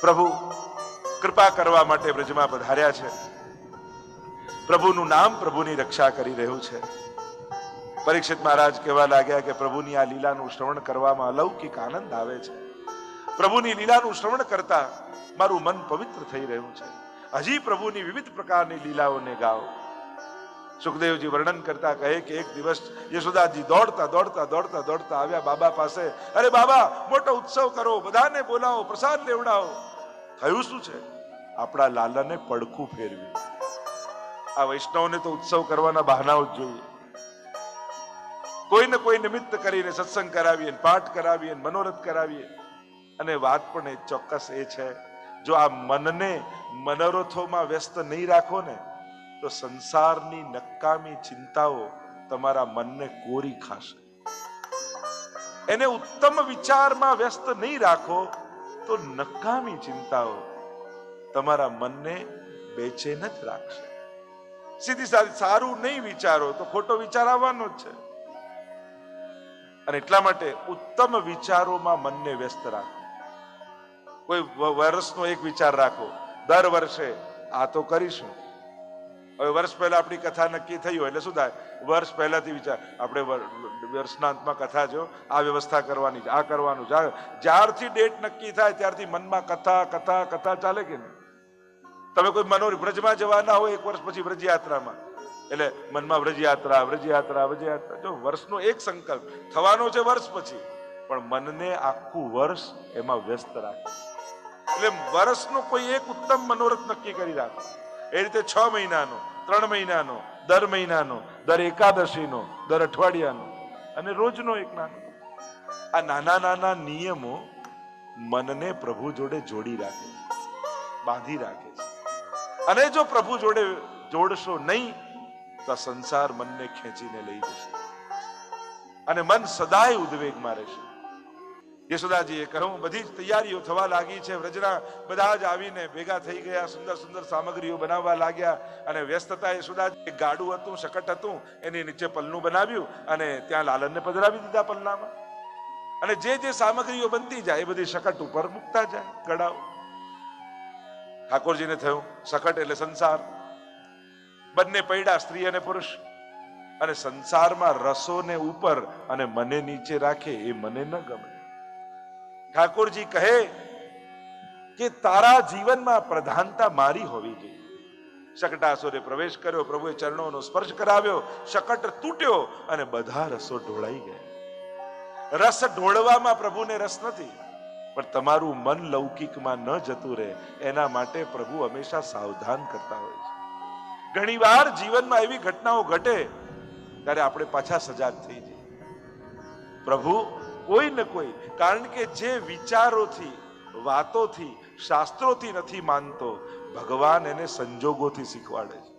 પ્રભુ કૃપા કરવા માટે બ્રજમાં પધાર્યા છે. પ્રભુનું નામ પ્રભુની રક્ષા કરી રહ્યું છે. પરીક્ષિત મહારાજ કહેવા લાગ્યા કે પ્રભુની આ લીલાનું શ્રવણ કરવામાં અલૌકિક આનંદ આવે છે. પ્રભુની લીલાનું શ્રવણ કરતા મારું મન પવિત્ર થઈ રહ્યું છે. હજી પ્રભુની વિવિધ પ્રકારની લીલાઓને ગાઓ. સુખદેવજી વર્ણન કરતા કહે કે એક દિવસ યશોદાજી દોડતા દોડતા દોડતા દોડતા આવ્યા બાબા પાસે. અરે બાબા, મોટો ઉત્સવ કરો, બધાને બોલાવો, પ્રસાદ લેવડાવો. થયું શું છે? આપણા લાલાને પડખું ફેરવી. આ વૈષ્ણવને તો ઉત્સવ કરવાના બહાનાઓ જ જોઈએ. કોઈ ને કોઈ નિમિત્ત કરીને સત્સંગ કરાવીએ, પાઠ કરાવીએ, મનોરથ કરાવીએ. અને વાત પણ એ ચોક્કસ એ છે, જો આ મનને મનોરથોમાં વ્યસ્ત નહીં રાખો ને તો સંસારની નકામી ચિંતાઓ તમારા મનને કોરી ખાશે. એને ઉત્તમ વિચારમાં વ્યસ્ત નહીં રાખો તો નકામી ચિંતાઓ તમારા મનને બેચેન જ રાખશે. સીધી સાદી સારું નહીં વિચારો તો ખોટો વિચાર આવવાનો જ છે. અને એટલા માટે ઉત્તમ વિચારોમાં મનને વ્યસ્ત રાખો. કોઈ વર્ષનો એક વિચાર રાખો, દર વર્ષે આ તો કરીશું. હવે વર્ષ પહેલા આપણી કથા નક્કી થઈ હોય એટલે શું થાય? વર્ષ પહેલાથી વિચાર, આપણે વર્ષના અંતમાં કથા જો આ વ્યવસ્થા કરવાની છે, આ કરવાનું છે. જ્યારથી ડેટ નક્કી થાય ત્યારથી મનમાં કથા કથા કથા ચાલે કે નહીં? તમે કોઈ બ્રજમાં જવાના હોય એક વર્ષ પછી વ્રજયાત્રામાં, એટલે મનમાં વ્રજયાત્રા વ્રજયાત્રા વ્રજયાત્રા. જો વર્ષનો એક સંકલ્પ થવાનો છે વર્ષ પછી, પણ મનને આખું વર્ષ એમાં વ્યસ્ત રાખે. એટલે વર્ષનો કોઈ એક ઉત્તમ મનોરથ નક્કી કરી રાખો. એ રીતે 6 મહિનાનો, 3 મહિનાનો, દર મહિનાનો, દર એકાદશીનો, દર અઠવાડિયાનો અને રોજનો એક નાનો. આ નાના નાના નિયમો મનને પ્રભુ જોડે જોડી રાખે છે, બાંધી રાખે છે. અને જો પ્રભુ જોડે જોડશો નહીં તો સંસાર મનને ખેંચીને લઈ જશે અને મન સદાય ઉદ્વેગમાં રહેશે. યશોદાજીએ કહ્યું, બધી જ તૈયારીઓ થવા લાગી છે. વ્રજના બધા જ આવીને ભેગા થઈ ગયા, સુંદર સુંદર સામગ્રીઓ બનાવવા લાગ્યા અને વ્યસ્ત હતા. યશોદાજી એક ગાડું હતું, શકટ હતું, એની નીચે પલનું બનાવ્યું અને ત્યાં લાલનને પધરાવી દીધા પલનામાં. અને જે જે સામગ્રીઓ બનતી જાય એ બધી શકટ ઉપર મૂકતા જાય ગડાઓ. ઠાકોરજીને થયું શકટ એટલે સંસાર. બંને પૈડા, સ્ત્રી અને પુરુષ. અને સંસારમાં રસોને ઉપર અને મને નીચે રાખે એ મને ન ગમે. ઠાકોરજી કહે કે તારા જીવનમાં પ્રધાનતા મારી હોવી જોઈએ. શકટાસુરે પ્રવેશ કર્યો, પ્રભુએ ચરણોનો સ્પર્શ કરાવ્યો, શકટ તૂટ્યો અને બધા રસો ઢોળાઈ ગયા. રસ ઢોળવામાં પ્રભુને રસ નથી, પણ તમારું મન લૌકિકમાં ન જતું રહે એના માટે પ્રભુ હંમેશા સાવધાન કરતા હોય છે. ઘણી વાર જીવનમાં એવી ઘટનાઓ ઘટે ત્યારે આપણે પાછા સજાગ થઈ જઈએ. પ્રભુ કોઈ ને કોઈ, કારણ કે જે વિચારોથી, વાતોથી, શાસ્ત્રોથી નથી માનતો, ભગવાન એને સંજોગોથી શીખવાડે છે.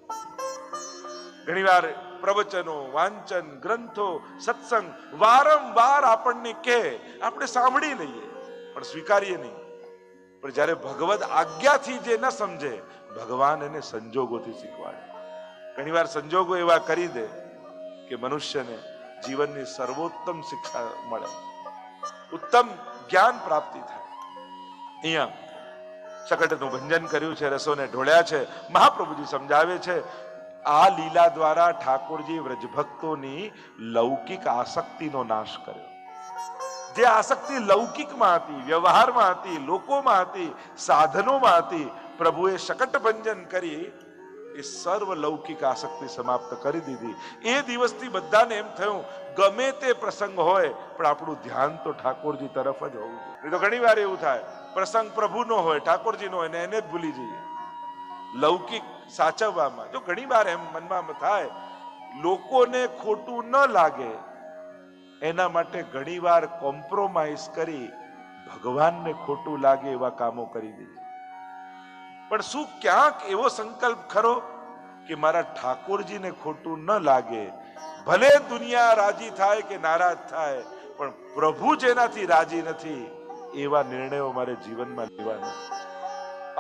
ઘણીવાર પ્રવચનો, વાંચન, ગ્રંથો, સત્સંગ વારંવાર આપણને કહે, આપણે સાંભળી લઈએ પણ સ્વીકારીએ નહીં. પણ જ્યારે ભગવદ આજ્ઞાથી જે ન સમજે, ભગવાન એને સંજોગોથી શીખવાડે. ઘણીવાર સંજોગો એવા કરી દે કે મનુષ્યને જીવનની સર્વોત્તમ શિક્ષા મળે, ઉત્તમ જ્ઞાન પ્રાપ્તિ થાય. અહીંયા શકટનું ભંજન કર્યું છે, રસોને ઢોળ્યા છે. મહાપ્રભુજી સમજાવે છે, આ લીલા દ્વારા ઠાકોરજી વ્રજભક્તોની લૌકિક આસક્તિનો નાશ કર્યો. જે આસક્તિ લૌકિકમાં હતી, વ્યવહારમાં હતી, લોકોમાં હતી, સાધનોમાં હતી, પ્રભુએ શકટ ભંજન કરી એ સર્વ લૌકિક આસક્તિ સમાપ્ત કરી દીધી. એ દિવસથી બધાને એમ થયું ગમે તે પ્રસંગ હોય પણ આપણું ધ્યાન તો ઠાકોરજી તરફ જ હોવું જોઈએ. તો ઘણી વાર એવું થાય, પ્રસંગ પ્રભુનો હોય, ઠાકોરજીનો હોય ને એને જ ભૂલી જઈએ લૌકિક સાચવવામાં. જો ઘણી વાર એમ મનમાં થાય, લોકોને ખોટું ન લાગે એના માટે ઘણી વાર કોમ્પ્રોમાઇઝ કરી ભગવાનને ખોટું લાગે એવા કામો કરી દઈએ. પણ શું ક્યાંક એવો સંકલ્પ ખરો કે મારા ઠાકોરજીને ખોટું ન લાગે, ભલે દુનિયા રાજી થાય કે નારાજ થાય, પણ પ્રભુ જેનાથી રાજી નથી એવા નિર્ણયો મારે જીવનમાં લેવાના.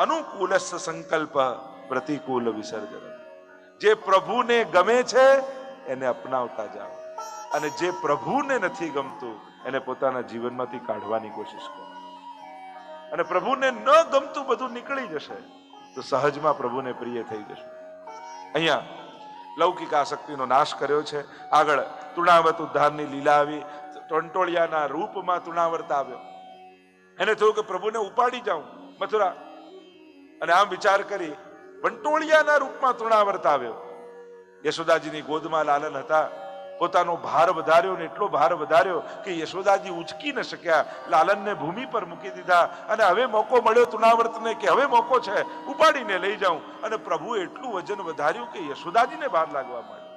અનુકૂલસ્સ સંકલ્પ પ્રતિકૂલ વિસર્જન. જે પ્રભુને ગમે છે એને અપનાવતા જાઓ અને જે પ્રભુને નથી ગમતું એને પોતાના જીવનમાંથી કાઢવાની કોશિશ કરો. અને પ્રભુને ન ગમતું બધું નીકળી જશે તો સહજમાં પ્રભુને પ્રિય થઈ જશે. અહીંયા લૌકિક આસક્તિનો નાશ કર્યો છે. આગળ તૃણાવર્ત ઉદ્ધારની લીલા આવી. ટંટોળિયાના રૂપમાં તૃણાવર્ત આવ્યો. એને થયું કે પ્રભુને ઉપાડી જાઉં મથુરા, અને આમ વિચાર કરી વંટોળિયાના રૂપમાં તૃણાવર્ત આવ્યો. યશોદાજીની ગોદમાં લાલન હતા. પોતાનો ભાર વધાર્યો ને એટલો ભાર વધાર્યો કે યશોદાજી ઉચકી ન શક્યા. લાલનને ભૂમિ પર મૂકી દીધા અને હવે મોકો મળ્યો તૃણાવર્તને કે હવે મોકો છે, ઉપાડીને લઈ જાઉં. અને પ્રભુએ એટલું વજન વધાર્યું કે યશોદાજીને ભાર લાગવા માંડ્યો.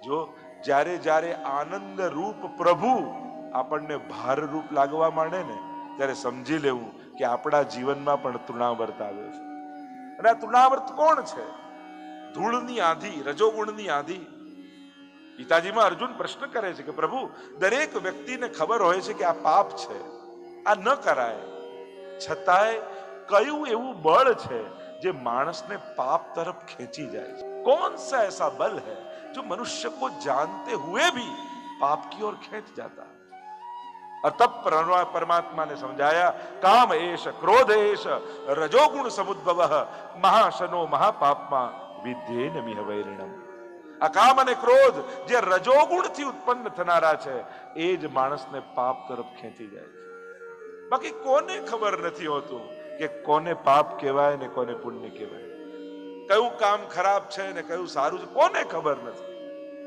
જો જ્યારે જ્યારે આનંદ રૂપ પ્રભુ આપણને ભાર રૂપ લાગવા માંડે ને ત્યારે સમજી લેવું કે આપણા જીવનમાં પણ તૃણાવર્ત આવ્યો છે. અને આ તૃણાવર્ત કોણ છે? ધૂળની આંધી, રજોગુણની આંધી. ગીતાજીમાં અર્જુન પ્રશ્ન કરે છે કે પ્રભુ, દરેક વ્યક્તિને ખબર હોય છે કે આ પાપ છે, આ ન કરાય, છતાંય કયું એવું બળ છે જે માણસને પાપ તરફ ખેંચી જાય છે? कौन सा ऐसा बल है जो मनुष्य को जानते हुए भी पाप की ओर खींच जाता है? और तब परमात्मा ने समझाया, काम एष क्रोध एष रजोगुण समुद्भव महाशनो महापापमा विद्येन मिह वैरिणम. આ કામ અને ક્રોધ જે રજોગુણથી ઉત્પન્ન થનારા છે એ જ માણસને પાપ તરફ ખેંચી જાય છે. બાકી કોને ખબર નથી હોતું કે કોને પાપ કહેવાય ને કોને પુણ્ય કહેવાય, કયું કામ ખરાબ છે ને કયું સારું છે, કોને ખબર નથી.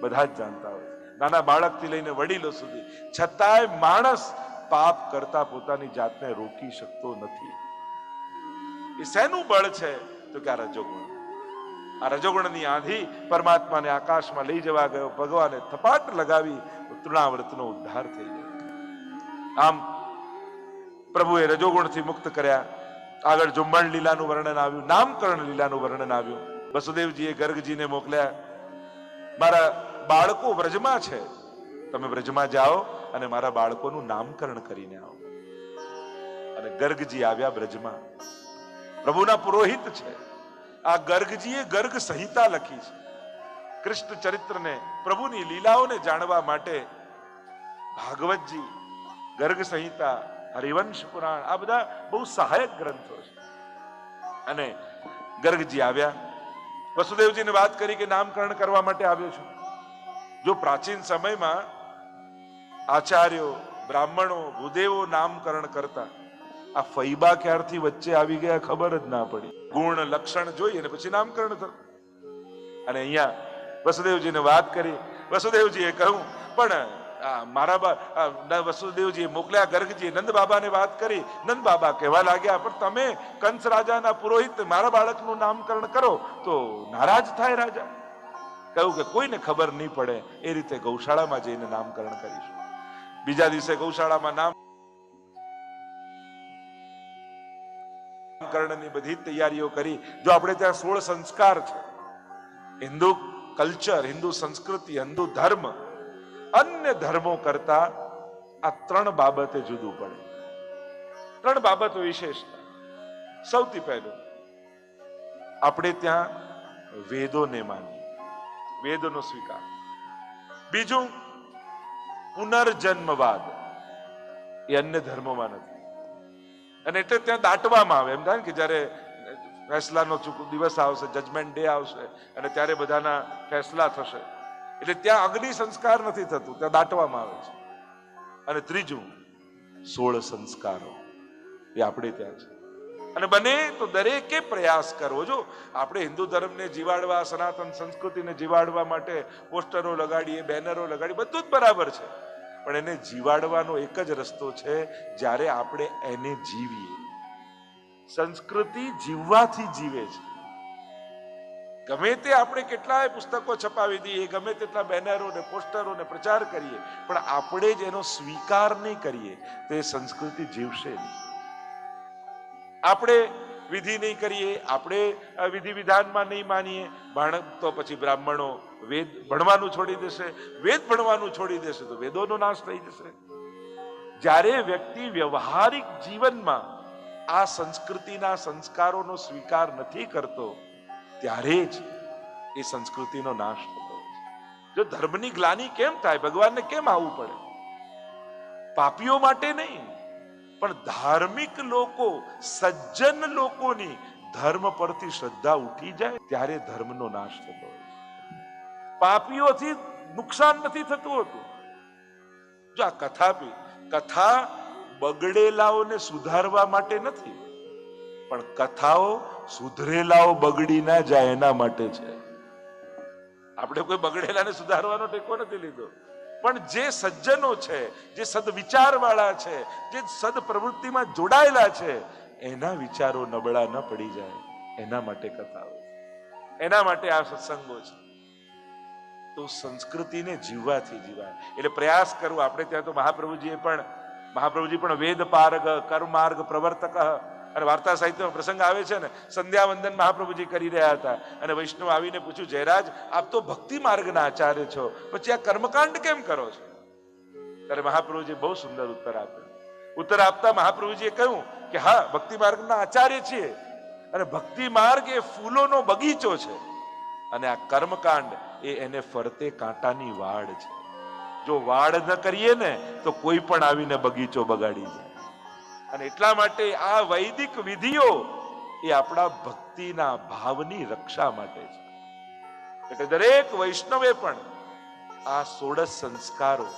બધા જ જાણતા હોય, નાના બાળકથી લઈને વડીલો સુધી. છતાંય માણસ પાપ કરતા પોતાની જાતને રોકી શકતો નથી. એ શેનું બળ છે? તો કે આ રજોગુણ. આ રજોગુણની આંધી પરમાત્માને આકાશમાં લઈ જવા ગયો. ભગવાને થપાટ લગાવી તૃણાવર્તનો ઉદ્ધાર થઈ ગયો. આમ પ્રભુએ રજોગુણથી મુક્ત કર્યા. આગળ ઝુંબણ લીલાનું વર્ણન આવ્યું, નામકરણ લીલાનું વર્ણન આવ્યું. વસુદેવજીએ ગર્ગજીને મોકલ્યા, મારા બાળકો વ્રજમાં છે, તમે વ્રજમાં જાઓ અને મારા બાળકોનું નામકરણ કરીને આવો. અને ગર્ગજી આવ્યા બ્રજમાં. પ્રભુના પુરોહિત છે. આ ગર્ગજીએ ગર્ગ સંહિતા લખી છે. કૃષ્ણ ચરિત્રને, પ્રભુની લીલાઓને જાણવા માટે ભાગવતજી, ગર્ગ સંહિતા, હરિવંશ પુરાણ આ બધા બહુ સહાયક ગ્રંથો છે. અને ગર્ગજી આવ્યા, વસુદેવજીને વાત કરી કે નામકરણ કરવા માટે આવ્યો છું. જો પ્રાચીન સમયમાં આચાર્યો, બ્રાહ્મણો, ભૂદેવો નામકરણ કરતા, આ ફૈબા ક્યારથી વચ્ચે આવી ગયા ખબર જ ના પડી. ગુણ લક્ષણ જોઈ અને પછી નામકરણ થયું. અને અહીંયા વસુદેવજીને વાત કરી. વસુદેવજીએ કહ્યું, પણ વસુદેવજીએ મોકલ્યા ગર્ગજીએ નંદ બાબાને વાત કરી. નંદ બાબા કહેવા લાગ્યા, પણ તમે કંસ રાજાના પુરોહિત મારા બાળકનું નામકરણ કરો તો નારાજ થાય રાજા. કહ્યું કે કોઈને ખબર નહીં પડે એ રીતે ગૌશાળામાં જઈને નામકરણ કરીશું. બીજા દિવસે ગૌશાળામાં નામકરણની બધી તૈયારીઓ કરી. જો આપણે ત્યાં 16 સંસ્કાર છે. હિન્દુ કલ્ચર, હિન્દુ સંસ્કૃતિ, હિન્દુ ધર્મ અન્ય ધર્મો કરતા આ 3 બાબતે જુદું પડે. 3 બાબતો વિશેષતા. સૌથી પહેલું, આપણે ત્યાં વેદોને માનીએ, વેદોનો સ્વીકાર. બીજું, પુનર્જન્મવાદ એ અન્ય ધર્મોમાં નથી. અને એટલે ત્યાં દાટવામાં આવે. એમ થાય કે જયારે ફેસલાનો દિવસ આવશે, જજમેન્ટ ડે આવશે અને ત્યારે બધાના ફેસલા થશે, એટલે ત્યાં અગ્નિ સંસ્કાર નથી થતું, ત્યાં દાટવામાં આવે છે. અને ત્રીજું, 16 સંસ્કારો એ આપણે ત્યાં છે. અને બને તો દરેકે પ્રયાસ કરવો. જો આપણે હિન્દુ ધર્મને જીવાડવા, સનાતન સંસ્કૃતિને જીવાડવા માટે પોસ્ટરો લગાડીએ, બેનરો લગાડીએ, બધું જ બરાબર છે. પણ એને જીવાડવાનો એક જ રસ્તો છે, જ્યારે આપણે એને જીવીએ. સંસ્કૃતિ જીવવાથી જીવે છે. ગમે તે આપણે કેટલાય પુસ્તકો છપાવી દઈએ, ગમે તેટલા બેનરો ને પોસ્ટરો ને પ્રચાર કરીએ, પણ આપણે જ એનો સ્વીકાર નહીં કરીએ તો એ સંસ્કૃતિ જીવશે નહીં. આપણે વિધિ નહીં કરીએ, આપણે વિધિ વિધાનમાં નહીં માનીએ, તો પછી બ્રાહ્મણો વેદ ભણવાનું છોડી દેશે, વેદ ભણવાનું છોડી દેશે તો વેદોનો નાશ થઈ જશે. જ્યારે વ્યક્તિ વ્યવહારિક જીવનમાં આ સંસ્કૃતિના સંસ્કારોનો સ્વીકાર નથી કરતો, ત્યારે જ એ સંસ્કૃતિનો નાશ થતો. જો ધર્મની ગ્લાનિ કેમ થાય? ભગવાનને કેમ આવવું પડે? પાપીઓ માટે નહીં, પણ ધાર્મિક લોકો, સજ્જન લોકોની ધર્મ પરથી શ્રદ્ધા ઉઠી જાય ત્યારે ધર્મનો નાશ થતો હોય. પાપીઓથી નુકસાન નથી થતું હોતું. જો આ કથા બગડેલાઓને સુધારવા માટે નથી, પણ કથાઓ સુધરેલાઓ બગડી ના જાય એના માટે છે. આપણે કોઈ બગડેલાને સુધારવાનો ટેકો નથી લીધો, પણ જે સજ્જનો છે, જે સદવિચાર વાળા છે, જે સદ પ્રવૃત્તિમાં જોડાયેલા છે, એના વિચારો નબળા ન પડી જાય એના માટે કથાઓ, એના માટે આ સત્સંગો છે. તો સંસ્કૃતિને જીવવાથી જીવાય એટલે પ્રયાસ કરવો. આપણે ત્યાં તો મહાપ્રભુજી પણ વેદ પારગ કર્મ માર્ગ પ્રવર્તક અને વાર્તા સાહિત્યમાં પ્રસંગ આવે છે ને, સંધ્યા વંદન મહાપ્રભુજી કરી રહ્યા હતા અને વૈષ્ણવ આવીને પૂછ્યું, જયરાજ આપ તો ભક્તિ માર્ગના આચાર્ય છો, પછી આ કર્મકાંડ કેમ કરો છો? ત્યારે મહાપ્રભુજી બહુ સુંદર ઉત્તર આપ્યો. ઉત્તર આપતા મહાપ્રભુજીએ કહ્યું કે હા, ભક્તિ માર્ગના આચાર્ય છીએ અને ભક્તિ માર્ગ એ ફૂલોનો બગીચો છે અને આ કર્મકાંડ એને ફરતે કાંટાની વાડ છે. જો વાડ ન કરીએ ને તો કોઈ પણ આવીને બગીચો બગાડી જાય. અને એટલા માટે આ વૈદિક વિધિઓ એ આપણા ભક્તિના ભાવની રક્ષા માટે છે. એટલે દરેક વૈષ્ણવે પણ આ 16 સંસ્કારો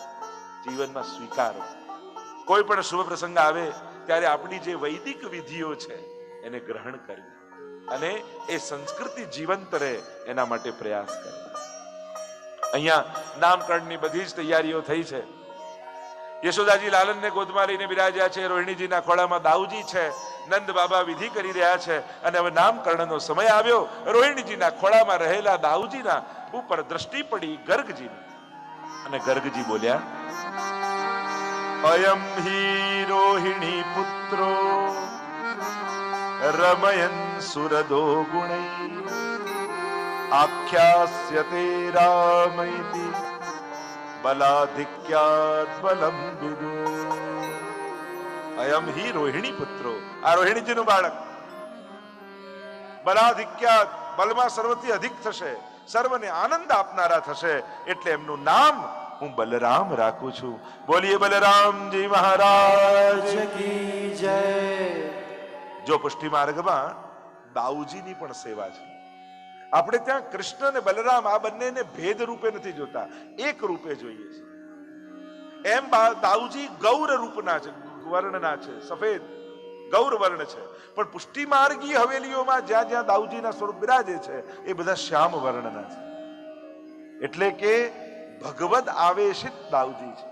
જીવનમાં સ્વીકારો. કોઈ પણ શુભ પ્રસંગ આવે ત્યારે આપણી જે વૈદિક વિધિઓ છે એને ગ્રહણ કરવી અને એ સંસ્કૃતિ જીવંત રહે એના માટે પ્રયાસ કરવો. અહીંયા નામકરણની બધી જ તૈયારીઓ થઈ છે. યશોદાજી લાલનને ગોદમાં લઈને બિરાજ્યા છે. રોહિણીજીના ખોળામાં દાઉજી છે. નંદ બાબા વિધિ કરી રહ્યા છે અને હવે નામકરણનો સમય આવ્યો. રોહિણીજીના ખોળામાં રહેલા દાઉજીના ઉપર દ્રષ્ટિ પડી ગર્ગજીની અને ગર્ગજી બોલ્યા, અયમ હિ રોહિણી પુત્રો રમયન સુરદો ગુણૈ આખ્યાસ્યતે રામૈતિ બલાધિક્યાત બલમ વિદુ. અયમ હિ રોહિણી પુત્રો, આ રોહિણીજીનું બાળક બલાધિક્યાત, બલમાં સર્વથી અધિક થશે, સર્વને આનંદ આપનારા થશે, એટલે એમનું નામ હું બલરામ રાખું છું. બોલીએ બલરામજી મહારાજ કી જય. જો પુષ્ટિ માર્ગમાં દાઉજીની પણ સેવા છે. આપણે ત્યાં કૃષ્ણ અને બલરામ આ બંનેને ભેદ રૂપે નથી જોતા, એક રૂપે જોઈએ છે. એમ દાઉજી ગૌર રૂપના છે, વર્ણના છે, સફેદ ગૌર વર્ણ છે. પણ પુષ્ટિ માર્ગી હવેલીઓમાં જ્યાં જ્યાં દાઉજીના સ્વરૂપ બિરાજે છે એ બધા શ્યામ વર્ણના છે. એટલે કે ભગવદ આવેશિત દાઉજી છે.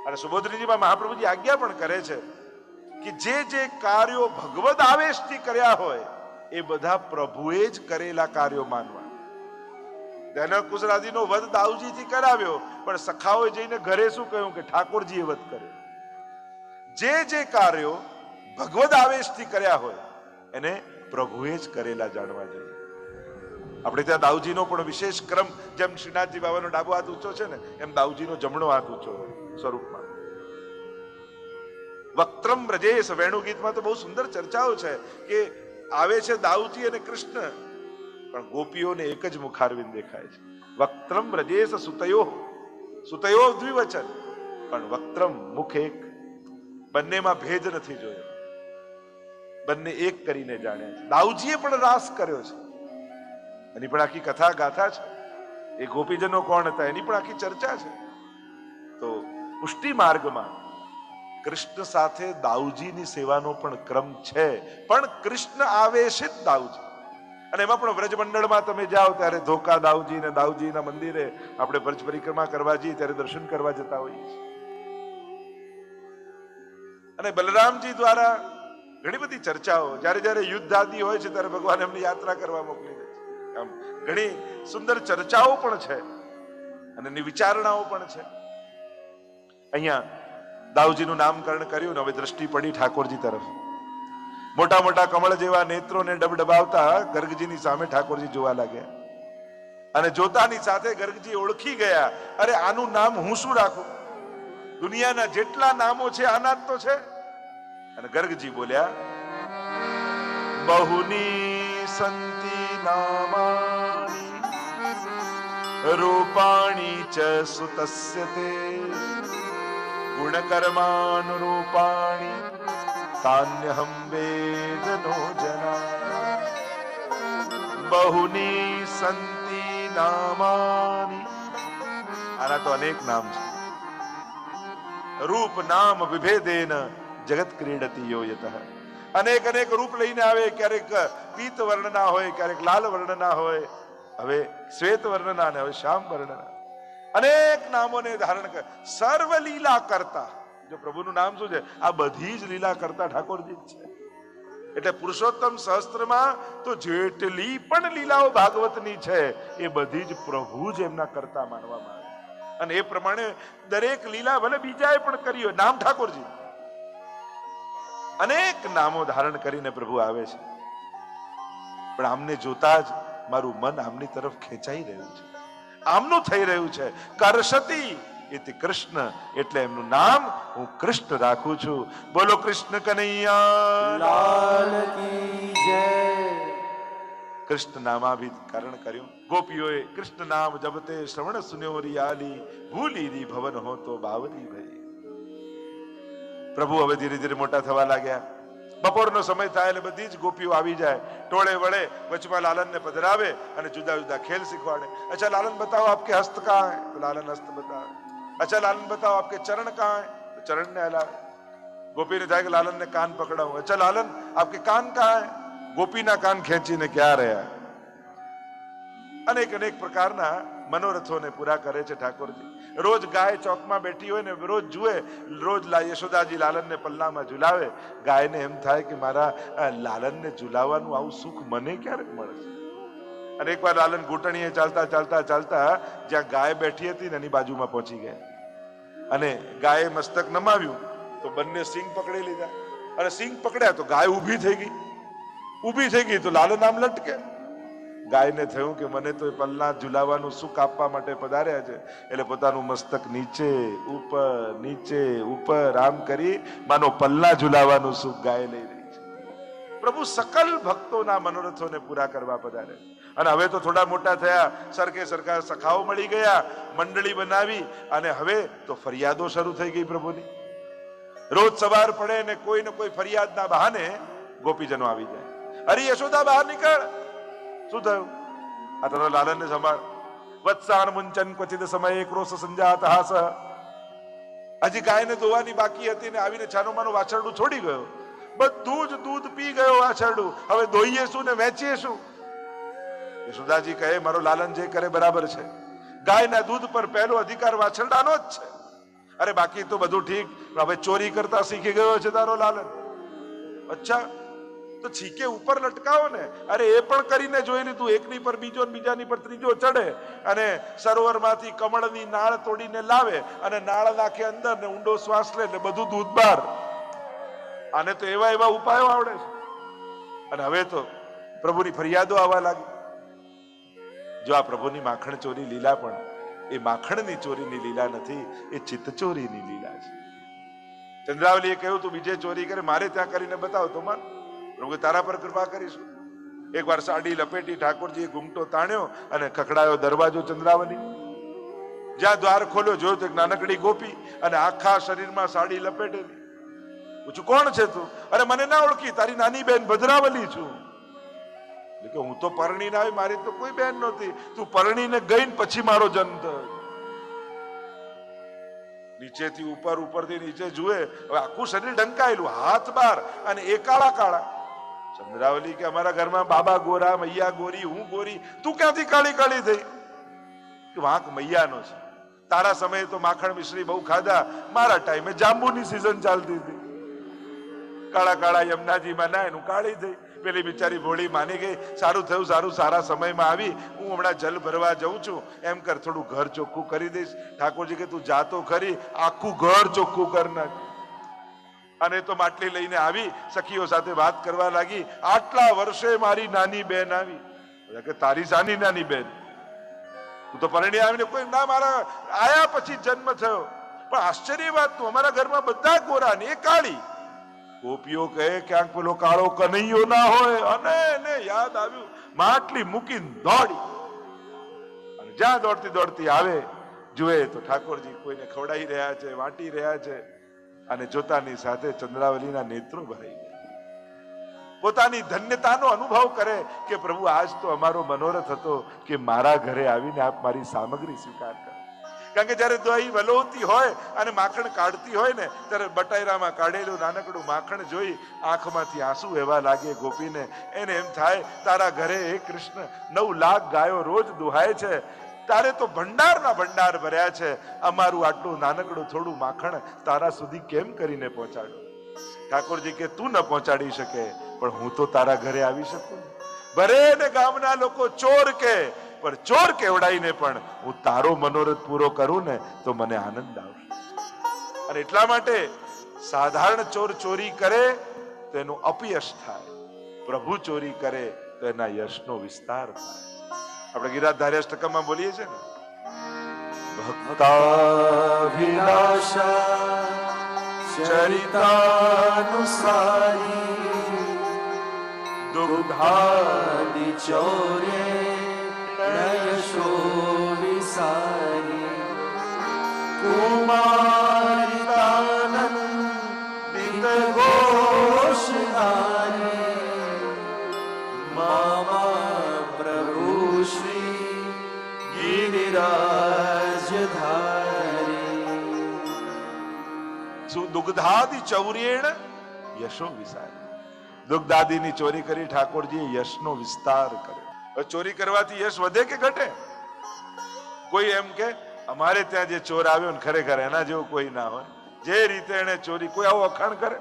અને સુબોધનીજીમાં મહાપ્રભુજી આજ્ઞા પણ કરે છે કે જે જે કાર્યો ભગવદ આવેશથી કર્યા હોય એ બધા પ્રભુએ જ કરેલા કાર્યો માનવા. ધનકુશરાદીનો વધ દાઉજીથી કરાવ્યો, પણ સખાઓએ જઈને ઘરે શું કહ્યું કે ઠાકોરજીએ વધ કર્યો. જે જે કાર્યો ભગવદ આવેશથી કર્યા હોય એને પ્રભુએ જ કરેલા જાણવા જોઈએ. આપણે ત્યાં દાઉજીનો પણ વિશેષ ક્રમ, જેમ શ્રીનાથજી બાબાનો ડાબો હાથ ઊંચો છે ને એમ દાઉજીનો જમણો હાથ ઊંચો સ્વરૂપમાં. વક્ત્રમ વ્રજેશ, વેણુ ગીતમાં તો બહુ સુંદર ચર્ચાઓ છે કે આવે છે દાઉજી અને કૃષ્ણ, પણ ગોપીઓને એક જ મુખારવિંદ દેખાય છે. વક્ત્રમ વ્રજેશ સુતયો, સુતયો દ્વિવચન, પણ વક્ત્રમ મુખ એક. બંનેમાં ભેદ નથી જોયો, બંને એક કરીને જાણ્યા છે. દાઉજીએ પણ રાસ કર્યો છે, એની પણ આખી કથા ગાથા છે. એ ગોપીજનો કોણ હતા એની પણ આખી ચર્ચા છે. તો પુષ્ટિ માર્ગમાં કૃષ્ણ સાથે દાઉજીની સેવાનો પણ ક્રમ છે, પણ કૃષ્ણ આવેશિત દાઉજી. અને એમાં પણ વ્રજમંડળમાં તમે જાઓ ત્યારે ધોકા દાઉજી ને દાઉજીના મંદિરે આપણે વ્રજ પરિક્રમા કરવા જઈએ ત્યારે દર્શન કરવા જતા હોઈએ છીએ. અને બલરામજી દ્વારા ઘણી બધી ચર્ચાઓ, જ્યારે જ્યારે યુદ્ધ આદિ હોય છે ત્યારે ભગવાન એમને યાત્રા કરવા મોકલી દે છે. આમ ઘણી સુંદર ચર્ચાઓ પણ છે અને એની વિચારણાઓ પણ છે. અહીંયા દાઉજીનું નામકરણ કર્યું ને હવે દ્રષ્ટિ પડી ઠાકોરજી તરફ. મોટા મોટા કમળ જેવા નેત્રોને ડબડબાવતા ગર્ગજીની સામે ઠાકોરજી જોવા લાગ્યા અને જોતાની સાથે ગર્ગજી ઓળખી ગયા, અરે આનું નામ હું શું રાખું? દુનિયાના જેટલા નામો છે આના જ તો છે. અને ગર્ગજી બોલ્યા, બહુની સંતિ નામાની રૂપાણી ચ સુતસ્ય તે ગુણકર્માનુરૂપાણી તાન્યહમ વેદનો જના બહુની સંતિ નામાની. આના તો અનેક નામ છે. રૂપ નામ વિભેદેન જગત ક્રીડતી યો યતઃ. અનેક અનેક રૂપ લઈને આવે. ક્યારેક પીત વર્ણના હોય, ક્યારેક લાલ વર્ણના હોય, હવે શ્વેત વર્ણના ને હવે શ્યામ વર્ણના. અનેક નામોને ધારણ કર. સર્વ લીલા કરતા. જો પ્રભુનું નામ શું છે? આ બધી જ લીલા કરતા ઠાકોરજી જ છે. એટલે પુરુષોત્તમ સહસ્ત્રમાં તો જેટલી પણ લીલાઓ ભાગવતની છે એ બધી જ પ્રભુ જ એમના કરતા માનવામાં આવે. અને એ પ્રમાણે દરેક લીલા ભલે બીજાએ પણ કરી હોય, નામ ઠાકોરજી. અનેક નામો ધારણ કરીને પ્રભુ આવે છે. પણ આમને જોતા જ મારું મન આમની તરફ ખેંચાઈ રહ્યું છે, આમનું થઈ રહ્યું છે. કરશતી ઇતિ કૃષ્ણ, એટલે એમનું નામ હું કૃષ્ણ રાખું છું. બોલો કૃષ્ણ કનૈયા લાલ કી જય. કૃષ્ણ નામાભિત કારણ કર્યું. ગોપીઓએ કૃષ્ણ નામ જપતે શ્રવણ સુન્યો રિયાલી ભૂલી રી ભવન હો તો બાવરી ભઈ. પ્રભુ હવે ધીરે ધીરે મોટા થવા લાગ્યા. બપોરનો સમય થાય એટલે બધી જ ગોપીઓ આવી જાય. ટોળે વળે વચમાં લાલનને પધરાવે અને જુદા જુદા ખેલ શીખવાડે. અચ્છા લાલન બતાવો આપકે હસ્ત કહાં હૈ? તો લાલન હસ્ત બતાવે. અચ્છા લાલન બતાવો આપકે ચરણ કહાં હૈ? તો ચરણ ને હલાવે. ગોપીને થાય કે લાલન ને કાન પકડાવું. અચ્છા લાલન આપકે કાન કહાં હૈ? ગોપીના કાન ખેંચીને ક્યાં રહ્યા. અનેક અનેક પ્રકારના મનોરથોને પૂરા કરે છે ઠાકોરજી. રોજ ગાય ચોકમાં બેઠી હોય ને રોજ જુએ, રોજ યશોદાજી લાલનને પલ્લામાં ઝુલાવે. ગાયને એમ થાય કે મારા લાલનને ઝુલાવવાનું આવું સુખ મને ક્યારેક મળે છે. અને એકવાર લાલન ઘૂંટણીએ ચાલતા ચાલતા ચાલતા જ્યાં ગાય બેઠી હતી ને એની બાજુમાં પહોંચી ગયા. અને ગાયે મસ્તક નમાવ્યું તો બંને સિંગ પકડી લીધા. અને સિંગ પકડ્યા તો ગાય ઊભી થઈ ગઈ. ઊભી થઈ ગઈ તો લાલન આમ લટકે. ગાયને થયું કે મને તો પલ્લા ઝુલાવવાનું સુખ આપવા માટે પધાર્યા છે, એટલે પોતાનું મસ્તક નીચે ઉપર આમ કરી માનો પલ્લા ઝુલાવવાનું સુખ ગાય લઈ રહી છે. પ્રભુ સકલ ભક્તોના મનોરથોને પૂરા કરવા પધારે. અને હવે તો થોડા મોટા થયા, સરખે સરખા સખાઓ મળી ગયા, મંડળી બનાવી. અને હવે તો ફરિયાદો શરૂ થઈ ગઈ પ્રભુની. રોજ સવાર પડે ને કોઈ ને કોઈ ફરિયાદના બહાને ગોપીજનો આવી જાય. અરે યશોદા બહાર નીકળ. શું થયું? આ તારો લાલનને સંભાળ. વત્સાન મુંચન ક્વચિત સમયે ક્રોશ સંજાત હાસ. હજી ગાયને ધોવાની બાકી હતી ને આવીને છાનો માનો વાછરડું છોડી ગયો. બધું જ દૂધ પી ગયો વાછરડું. હવે ધોઈએ શું ને વેચીએ શું? યશોદાજી કહે મારો લાલન જે કરે બરાબર છે. ગાયના દૂધ પર પહેલો અધિકાર વાછરડાનો જ છે. અરે બાકી તો બધું ઠીક, હવે ચોરી કરતા શીખી ગયો છે તારો લાલન. અચ્છા તો છીકે ઉપર લટકાવો ને. અરે એ પણ કરીને જોઈ લીધું. એકની પર બીજો, બીજાની પર ત્રીજો ચડે અને સરોવરમાંથી કમળની નાળ તોડીને લાવે અને નાળ નાખે અંદર ને ઊંડો શ્વાસ લે એટલે બધું દૂધ બહાર. આને તો એવા એવા ઉપાયો આવડે છે. અને હવે તો પ્રભુની ફરિયાદો આવવા લાગી. જો આ પ્રભુની માખણ ચોરી લીલા પણ એ માખણની ચોરીની લીલા નથી, એ ચિત્ત ચોરીની લીલા છે. ચંદ્રાવલીએ કહ્યું તું બીજે ચોરી કરે, મારે ત્યાં કરીને બતાવ તો માન. પ્રભુ તારા પર કૃપા કરીશું. એકવાર સાડી લપેટી ઠાકોરજીએ ઘૂમટો તાણ્યો અને ખખડાયો દરવાજો ચંદ્રાવલી. જ્યાં દ્વાર ખોલ્યો જોયો તો એક નાનકડી ગોપી અને આખા શરીરમાં સાડી લપેટેલી. પૂછું કોણ છે તું? અરે મને ના ઓળખી, તારી નાની બેન ભદ્રાવલી છું. કે હું તો પરણીને આવી, મારી તો કોઈ બેન નહોતી. તું પરણીને ગઈ ને પછી મારો જન્મ થયો. નીચેથી ઉપર, ઉપરથી નીચે જુએ, હવે આખું શરીર ઢંકાયેલું, હાથ બાર અને એ કાળા કાળા. ચંદ્રાવલી કે અમારા ઘરમાં બાબા ગોરા, મૈયા ગોરી, હું ગોરી, તું ક્યાંથી કાળી કાળી થઈ? વાંક મૈયાનો છે. તારા સમયે તો માખણ મિશ્રી બહુ ખાધા, મારા ટાઈમે જાંબુની સીઝન ચાલતી હતી. કાળા કાળા યમુનાજીમાં ના એનું કાળી થઈ. પેલી બિચારી ભોળી માની ગઈ. સારું થયું, સારું, સારા સમયમાં આવી. હું હમણાં જલ ભરવા જઉં છું, એમ કર થોડું ઘર ચોખ્ખું કરી દઈશ. ઠાકોરજી કે તું જાતો ખરી, આખું ઘર ચોખ્ખું કર નાખ. અને તો માટલી લઈને આવી, સખીઓ સાથે વાત કરવા લાગી. આટલા વર્ષે મારી નાની બેન આવી. કે તારી સાની નાની બેન? તું તો પરણી આવીને કોઈ ના, મારા આયા પછી જન્મ થયો. પણ આશ્ચર્ય વાત, તું અમારા ઘરમાં બધા ગોરા ને એ કાળી. ગોપીઓ કહે ક્યાંક પેલો કાળો કનૈયો ના હોય. અને એને યાદ આવ્યું, માટલી મૂકીને દોડી. અને જ્યાં દોડતી દોડતી આવે, જુએ તો ઠાકોરજી કોઈને ખવડાવી રહ્યા છે, વાટી રહ્યા છે. અને જોતાની સાથે ચંદ્રાવલીના નેત્રો ભરાઈ ગયા. પોતાની ધન્યતાનો અનુભવ કરે કે પ્રભુ આજ તો અમારો મનોરથ હતો કે મારા ઘરે આવીને આપ મારી સામગ્રી સ્વીકાર કરો. કારણ કે જયારે દહીં વલોવતી હોય અને માખણ કાઢતી હોય ને ત્યારે બટાયરામાં કાઢેલું નાનકડું માખણ જોઈ આંખમાંથી આંસુ વહેવા લાગે ગોપીને. એને એમ થાય તારા ઘરે હે કૃષ્ણ 9 લાખ ગાયો રોજ દુહાય છે, તારે તો ભંડારના ભંડાર ભર્યા છે, અમારું આટલું નાનકડું થોડું માખણ તારા સુધી કેમ કરીને પહોંચાડું? ઠાકોરજી કે તું ન પહોંચાડી શકે પણ હું તો તારા ઘરે આવી શકું. ભરે ને ગામના લોકો ચોર કે પણ ચોર કેવડાઈને પણ હું તારો મનોરથ પૂરો કરું ને તો મને આનંદ આવશે. અને એટલા માટે સાધારણ ચોર ચોરી કરે તો એનું અપયશ થાય, પ્રભુ ચોરી કરે તો એના યશનો વિસ્તાર થાય. આપણે ગિરાધારી અષ્ટકમાં બોલીએ છીએ ને, ભક્તાભિલાષા ચરિતાનુસારી દુગ્ધાદિ ચૌર્ય નયશો વિસારી કુમારિતાનંદિત ઘોષહારી મામા પ્રભુ શ્રી ગિરિરાજધારી. દુગ્ધાદિ ચૌર્યેણ યશો વિસારી. દુગ્ધાદિની ચોરી કરી ઠાકોરજીએ યશનો વિસ્તાર કર્યો. ચોરી કરવાથી યશ વધે કે ઘટે? કોઈ એમ કે અમારે ત્યાં જે ચોર આવ્યો ને ખરેખર એના જેવું કોઈ ના હોય. જે રીતે એને ચોરી, કોઈ આવું અખાણ કરે?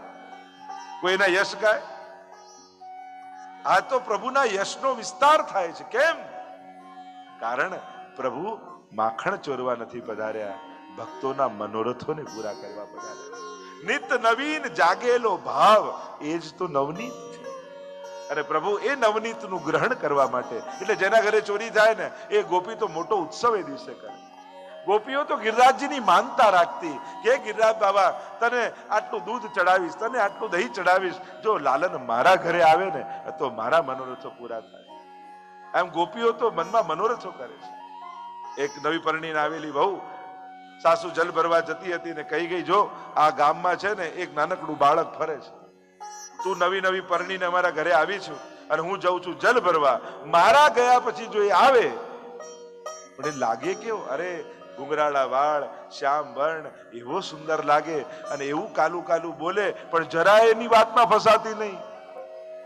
કોઈના યશ ગાય? આ તો પ્રભુના યશનો વિસ્તાર થાય છે. કેમ? કારણ પ્રભુ માખણ ચોરવા નથી પધાર્યા, ભક્તોના મનોરથોને પૂરા કરવા પધાર્યા. નિત નવીન જાગેલો ભાવ એ જ તો નવનીત છે. અને પ્રભુ એ નવનીતનું ગ્રહણ કરવા માટે, એટલે જેના ઘરે ચોરી થાય ને એ ગોપી તો મોટો ઉત્સવ એ દિવસે કરે. ગોપીઓ તો ગિરિરાજજીની માનતા રાખતી કે ગિરિરાજ બાબા તને આટલું દૂધ ચડાવીશ, તને આટલું દહીં ચડાવીશ, જો લાલન મારા ઘરે આવે ને તો મારા મનોરથો પૂરા થાય. એમ ગોપીઓ તો મનમાં મનોરથો કરે છે. એક નવી પરણીને આવેલી વહુ સાસુ જલ ભરવા જતી હતી ને કહી ગઈ, જો આ ગામમાં છે ને એક નાનકડું બાળક ફરે છે, તું નવી નવી પરણીને અમારા ઘરે આવી છું અને હું જઉં છું જલ ભરવા, મારા ગયા પછી જો એ આવે પણ એ લાગે કેવો, અરે ગુંગરાળા વાળ, શ્યામ વર્ણ, એવો સુંદર લાગે અને એવું કાલું કાલું બોલે પણ જરાય એની વાતમાં ફસાતી નહીં.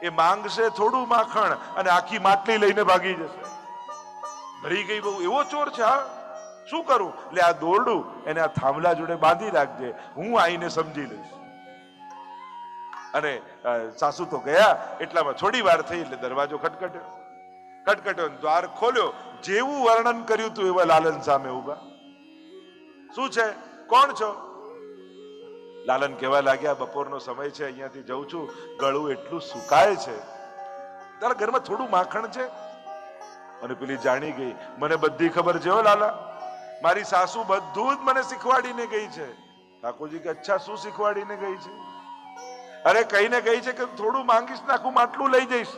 એ માંગશે થોડું માખણ અને આખી માટલી લઈને ભાગી જશે. ભરી ગઈ બહુ, એવો ચોર છે. હા, શું કરું? એટલે આ દોરડું એને આ થાંભલા જોડે બાંધી રાખજે, હું આઈને સમજી લઈશ. અને સાસુ તો ગયા. એટલામાં થોડી વાર થઈ એટલે દરવાજો ખટખટ્યો, દ્વાર ખોલ્યો. જેવું વર્ણન કર્યું તું એવા લાલન સામે ઉભા. શું છે? કોણ છો? લાલન કહેવા લાગ્યા, બપોરનો સમય છે, અહીંયાથી જઉં છું, ગળું એટલું સુકાય છે, તારા ઘરમાં થોડું માખણ છે? અને પેલી જાણી ગઈ, મને બધી ખબર છે હો લાલા, મારી સાસુ બધું જ મને શીખવાડીને ગઈ છે. ઠાકોરજી કે અચ્છા, શું શીખવાડીને ગઈ છે? અરે કહીને ગઈ છે કે થોડું માંગીશ ને આખું માટલું લઈ જઈશ.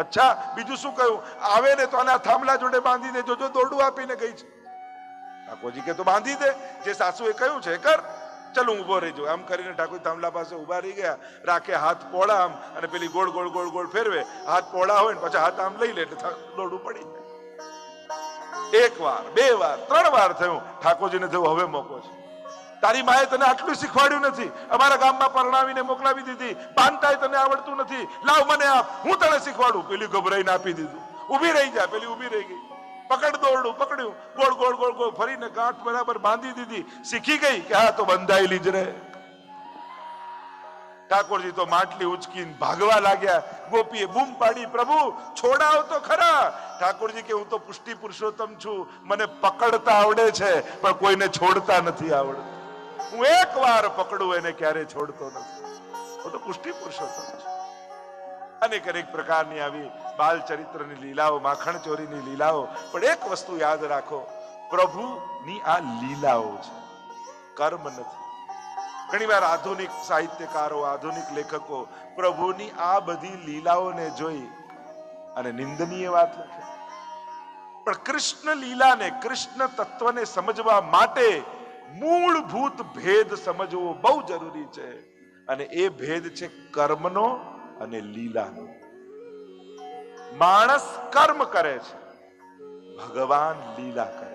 અચ્છા, બીજું શું કહ્યું? આવે ને તો આના થાંભલા જોડે બાંધી દે, જો દોરડું આપીને ગઈ છે. ઠાકોરજી કે તો બાંધી દે, જે સાસુએ કહ્યું છે કર. ચલો ઉભો રહીજો. આમ કરીને ઠાકોર થાંભલા પાસે ઉભા રહી ગયા. રાખે હાથ પોળા આમ અને પેલી ગોળ ગોળ ગોળ ગોળ ફેરવે. હાથ પોળા હોય ને પછી હાથ આમ લઈ લે એટલે દોરડું પડી જાય. એક વાર, બે વાર, 3 વાર થયું. ઠાકોરજીને થયું હવે મોકો છે. તારી માએ તને આટલું શીખવાડ્યું નથી, અમારા ગામમાં પરણાવીને મોકલાવી દીધી, બાંધતાય તને આવડતું નથી, લાવ મને આપ, હું તને શીખવાડું. પેલી ગભરાઈને આપી દીધું. ઊભી રહી જા. પેલી ઊભી રહી ગઈ. પકડ દોરડું, પકડ્યું, ગોળ ગોળ ગોળ ગોળ ફરીને ગાંઠ બરાબર બાંધી દીધી. શીખી ગઈ કે હા તો બંધાયેલી જ રહે. ઠાકોરજી તો માટલી ઉચકીને ભાગવા લાગ્યા. ગોપીએ બૂમ પાડી, પ્રભુ છોડાવ તો ખરા. ઠાકોરજી કે હું તો પુષ્ટિ પુરુષોત્તમ છું, મને પકડતા આવડે છે પણ કોઈને છોડતા નથી આવડતું. હું એક વાર પકડું એને ક્યારે છોડતો નથી. હું તો પુષ્ટિ પુરુષોત્તમ છું. અનેક અનેક પ્રકારની આવી બાલ ચરિત્રની લીલાઓ, માખણ ચોરીની લીલાઓ. પણ એક વસ્તુ યાદ રાખો, પ્રભુની આ લીલાઓ છે, કર્મ નથી. ઘણીવાર આધુનિક સાહિત્યકારો, આધુનિક લેખકો પ્રભુની આ બધી લીલાઓને જોઈ અને નિંદનીય વાત લખે. પણ કૃષ્ણ લીલાને, કૃષ્ણ તત્વને સમજવા માટે મૂળભૂત ભેદ સમજવો બહુ જરૂરી છે, અને એ ભેદ છે કર્મનો અને લીલાનો. માણસ કર્મ કરે છે, ભગવાન લીલા કરે